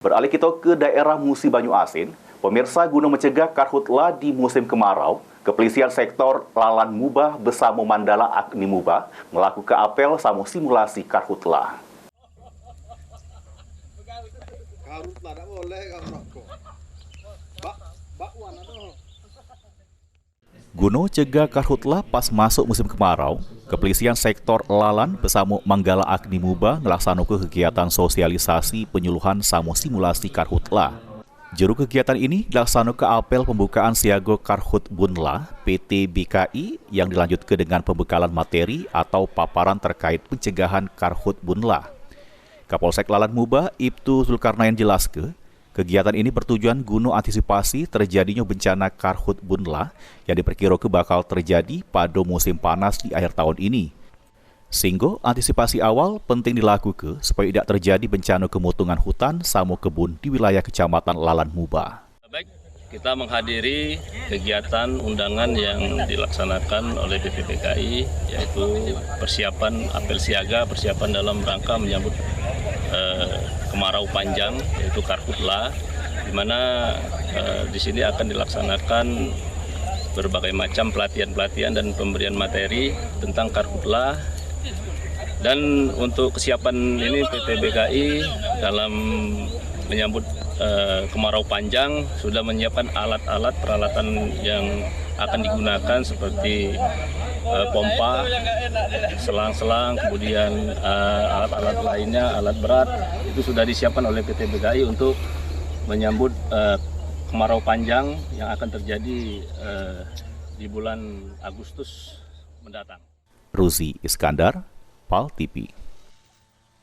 Beralih kita ke daerah Musi Banyu Asin, pemirsa guna mencegah karhutla di musim kemarau, Kepolisian Sektor Lalan Mubah bersama Mandala Agni Mubah melakukan apel sama simulasi karhutla. Karhutla tak boleh rokok. Bakwan ada. Guna cegah karhutla pas masuk musim kemarau, Kepolisian Sektor Lalan bersama Manggala Agni Mubah melaksanakan kegiatan sosialisasi penyuluhan sama simulasi karhutla. Juru kegiatan ini dilaksanakan apel pembukaan siaga Karhut Bunla PT BKI yang dilanjutkan dengan pembekalan materi atau paparan terkait pencegahan Karhut Bunla. Kapolsek Lalan Mubah Ibtu Zulkarnain jelaskan, kegiatan ini bertujuan guna antisipasi terjadinya bencana Karhut Bunla yang diperkirakan bakal terjadi pada musim panas di akhir tahun ini. Sehingga antisipasi awal penting dilakukan supaya tidak terjadi bencana kemutungan hutan sama kebun di wilayah Kecamatan Lalan Mubah. Baik, kita menghadiri kegiatan undangan yang dilaksanakan oleh BPPKI, yaitu persiapan apel siaga, persiapan dalam rangka menyambut kemarau panjang, yaitu karhutla, di mana di sini akan dilaksanakan berbagai macam pelatihan-pelatihan dan pemberian materi tentang karhutla. Dan untuk kesiapan ini PT BKI dalam menyambut kemarau panjang sudah menyiapkan alat-alat peralatan yang akan digunakan seperti pompa, selang-selang, kemudian alat-alat lainnya, alat berat, itu sudah disiapkan oleh PT BKI untuk menyambut kemarau panjang yang akan terjadi di bulan Agustus mendatang. Ruzi Iskandar, PAL TV.